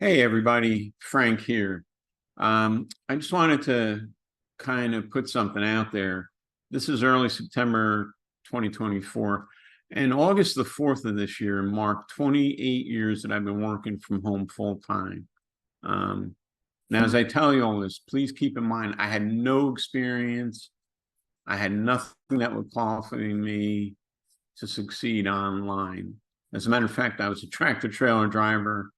Hey everybody, Frank here. I just wanted to kind of put something out there. This is early September 2024, and August the 4th of this year marked 28 years that I've been working from home full time. Um, Now, as I tell you all this, please keep in mind I had no experience. I had nothing that would qualify me to succeed online. As a matter of fact, I was a tractor trailer driver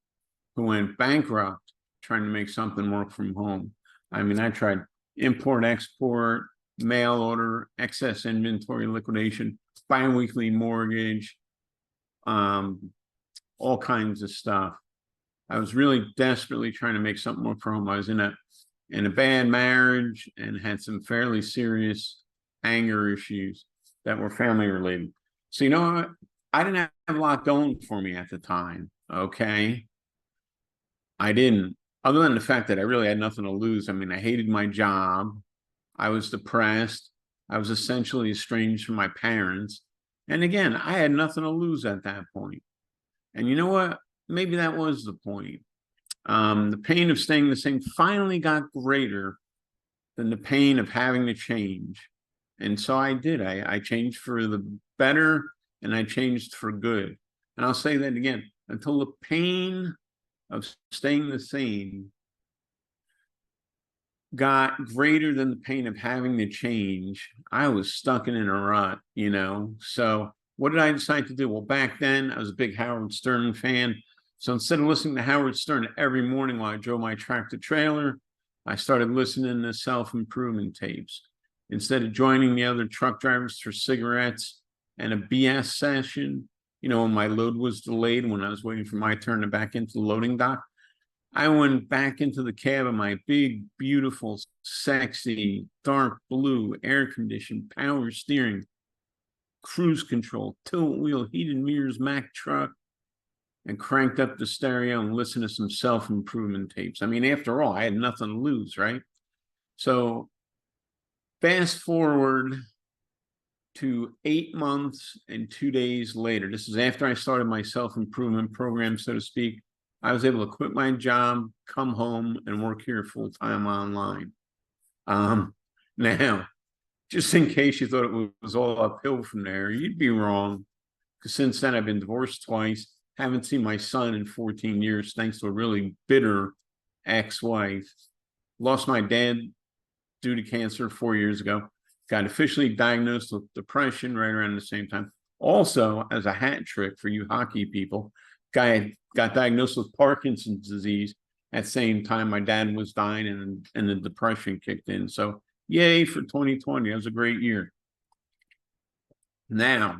who went bankrupt trying to make something work from home. I mean, I tried import, export, mail order, excess inventory liquidation, biweekly mortgage, um, all kinds of stuff. I was really desperately trying to make something work from home. I was in a bad marriage and had some fairly serious anger issues that were family related. So you know what? I didn't have a lot going for me at the time. Okay. I didn't, other than the fact that I really had nothing to lose. I mean, I hated my job. I was depressed. I was essentially estranged from my parents. And again, I had nothing to lose at that point. And you know what? Maybe that was the point. The pain of staying the same finally got greater than the pain of having to change. And so I did. I changed for the better and I changed for good. And I'll say that again until the pain of staying the same got greater than the pain of having to change, I was stuck in a rut. So what did I decide to do? Well, back then I was a big Howard Stern fan. So instead of listening to Howard Stern every morning while I drove my tractor trailer, I started listening to self-improvement tapes. Instead of joining the other truck drivers for cigarettes and a BS session, when my load was delayed, when I was waiting for my turn to back into the loading dock, I went back into the cab of my big, beautiful, sexy, dark blue, air-conditioned, power steering, cruise control, tilt wheel, heated mirrors, Mack truck, and cranked up the stereo and listened to some self-improvement tapes. I mean, after all, I had nothing to lose, right? So fast forward to 8 months and 2 days later. This is after I started my self-improvement program, so to speak. I was able to quit my job, come home, and work here full time online. Now, just in case you thought it was all uphill from there, you'd be wrong. Because since then, I've been divorced twice, haven't seen my son in 14 years, thanks to a really bitter ex-wife. Lost my dad due to cancer 4 years ago. Got officially diagnosed with depression right around the same time. Also, as a hat trick for you hockey people, guy got diagnosed with Parkinson's disease at the same time my dad was dying and the depression kicked in. So yay for 2020. That was a great year. Now,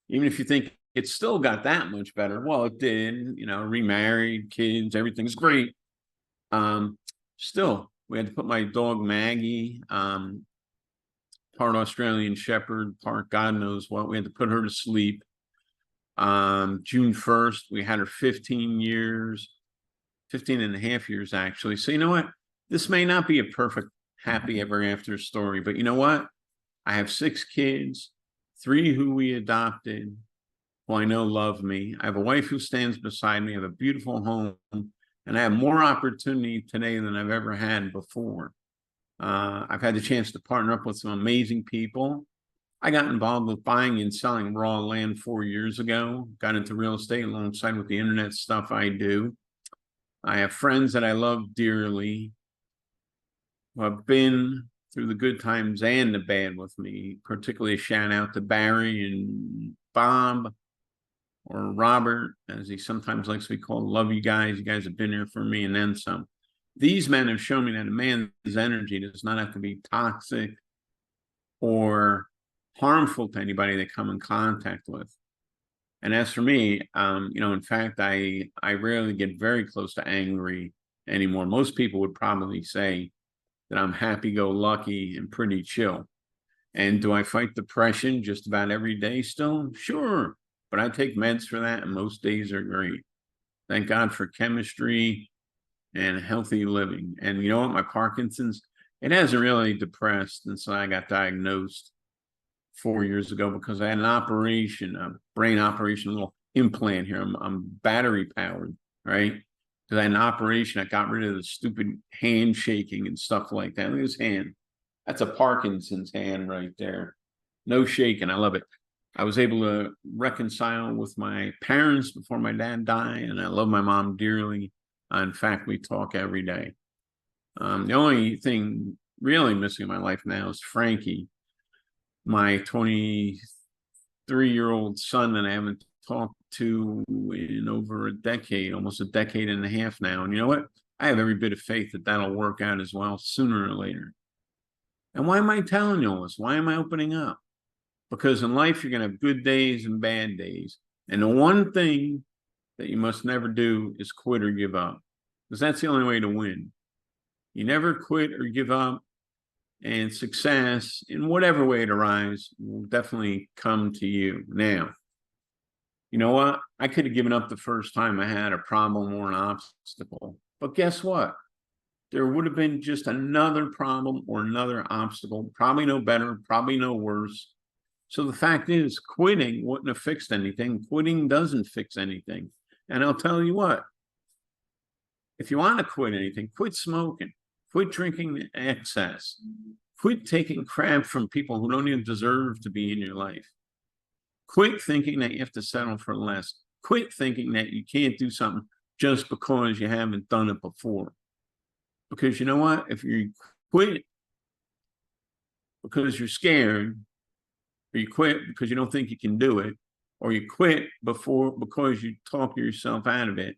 even if you think it still got that much better, well, it did, remarried, kids, everything's great. Still, we had to put my dog Maggie, part Australian Shepherd, part God knows what. We had to put her to sleep. June 1st, we had her 15 and a half years, actually. So you know what? This may not be a perfect happy ever after story, but you know what? I have 6 kids, 3 who we adopted, who I know love me. I have a wife who stands beside me. I have a beautiful home, and I have more opportunity today than I've ever had before. I've had the chance to partner up with some amazing people. I got involved with buying and selling raw land 4 years ago, got into real estate alongside with the internet stuff I do. I have friends that I love dearly who have been through the good times and the bad with me, particularly a shout out to Barry and Bob, or Robert, as he sometimes likes to be called. Love you guys. You guys have been here for me and then some. These men have shown me that a man's energy does not have to be toxic or harmful to anybody they come in contact with. And as for me, in fact, I rarely get very close to angry anymore. Most people would probably say that I'm happy-go-lucky and pretty chill. And do I fight depression just about every day still? Sure. But I take meds for that, and most days are great. Thank God for chemistry and healthy living. And you know what? My Parkinson's, it hasn't really depressed since I got diagnosed 4 years ago because I had an operation, a brain operation, a little implant here. I'm battery powered, right? because I had an operation. I got rid of the stupid handshaking and stuff like that. Look at his hand. That's a Parkinson's hand right there. No shaking. I love it. I was able to reconcile with my parents before my dad died, and I love my mom dearly. In fact, we talk every day. The only thing really missing in my life now is Frankie, my 23-year-old son that I haven't talked to in over a decade, almost a decade and a half now. And you know what? I have every bit of faith that that'll work out as well sooner or later. And why am I telling you all this? Why am I opening up? Because in life, you're going to have good days and bad days. And the one thing that you must never do is quit or give up, because that's the only way to win. You never quit or give up, and success, in whatever way it arrives, will definitely come to you. Now, you know what? I could have given up the first time I had a problem or an obstacle. But guess what? There would have been just another problem or another obstacle, probably no better, probably no worse. So the fact is, quitting wouldn't have fixed anything. Quitting doesn't fix anything. And I'll tell you what, if you want to quit anything, quit smoking, quit drinking excess, quit taking crap from people who don't even deserve to be in your life. Quit thinking that you have to settle for less. Quit thinking that you can't do something just because you haven't done it before. Because you know what? If you quit because you're scared, or you quit because you don't think you can do it, or you quit because you talk yourself out of it,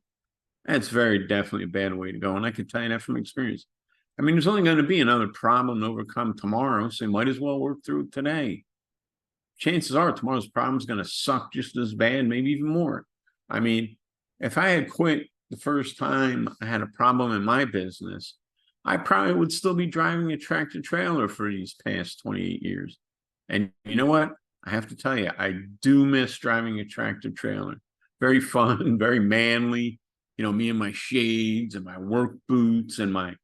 that's very definitely a bad way to go. And I can tell you that from experience. I mean, there's only going to be another problem to overcome tomorrow, so you might as well work through it today. Chances are tomorrow's problem is going to suck just as bad, maybe even more. I mean, if I had quit the first time I had a problem in my business, I probably would still be driving a tractor trailer for these past 28 years. And you know what? I have to tell you, I do miss driving a tractor trailer. Very fun, very manly. You know, me and my shades and my work boots and my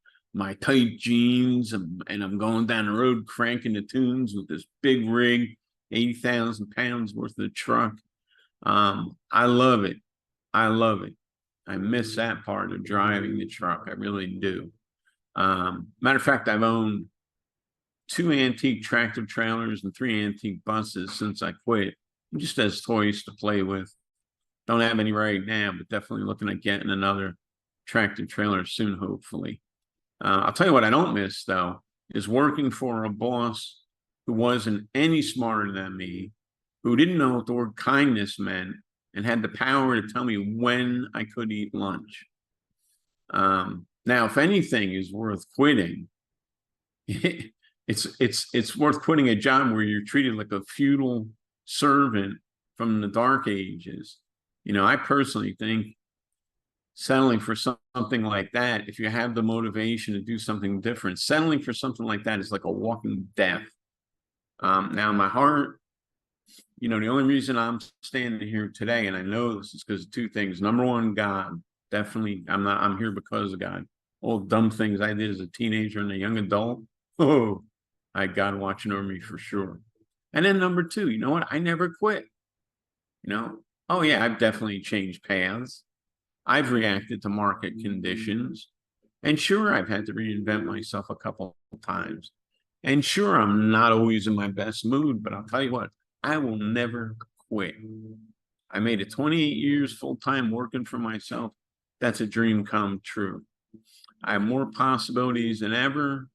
tight jeans, and I'm going down the road cranking the tunes with this big rig, 80,000 pounds worth of the truck. I love it. I love it. I miss that part of driving the truck. I really do. Matter of fact, I've owned 2 antique tractor trailers and 3 antique buses since I quit, just as toys to play with. Don't have any right now, but definitely looking at getting another tractor trailer soon, hopefully. I'll tell you what I don't miss, though, is working for a boss who wasn't any smarter than me, who didn't know what the word kindness meant, and had the power to tell me when I could eat lunch. Now, if anything is worth quitting, it's worth quitting a job where you're treated like a feudal servant from the dark ages. You know, I personally think settling for something like that, if you have the motivation to do something different, settling for something like that is like a walking death. Now, my heart, you know, the only reason I'm standing here today, and I know this is because of 2 things. Number one, God. Definitely, I'm here because of God. All dumb things I did as a teenager and a young adult, oh, I had God watching over me for sure. And then number 2, you know what? I never quit. You know, oh yeah, I've definitely changed paths. I've reacted to market conditions. And sure, I've had to reinvent myself a couple of times. And sure, I'm not always in my best mood, but I'll tell you what, I will never quit. I made it 28 years full-time working for myself. That's a dream come true. I have more possibilities than ever.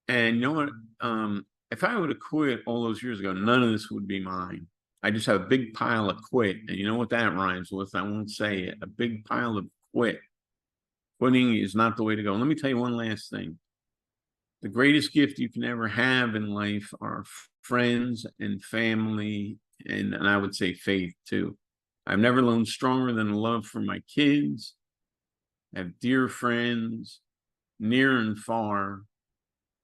And you know what? If I would have quit all those years ago, none of this would be mine. I just have a big pile of quit. And you know what that rhymes with? I won't say it. A big pile of quit. Quitting is not the way to go. Let me tell you one last thing. The greatest gift you can ever have in life are friends and family, and I would say faith too. I've never known stronger than love for my kids. I have dear friends, near and far,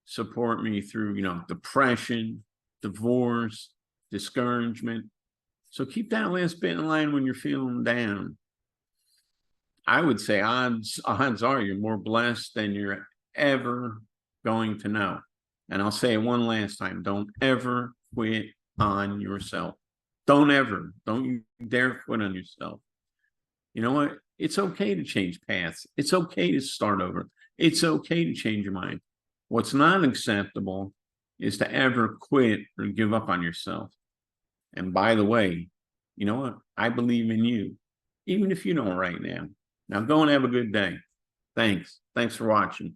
support me through, you know, depression, divorce, discouragement. So keep that last bit in line when you're feeling down. I would say odds are you're more blessed than you're ever going to know. And I'll say it one last time. Don't ever quit on yourself. Don't you dare quit on yourself. You know what? It's okay to change paths. It's okay to start over. It's okay to change your mind. What's not acceptable is to ever quit or give up on yourself. And by the way, you know what? I believe in you, even if you don't right now. Now go and have a good day. Thanks. Thanks for watching.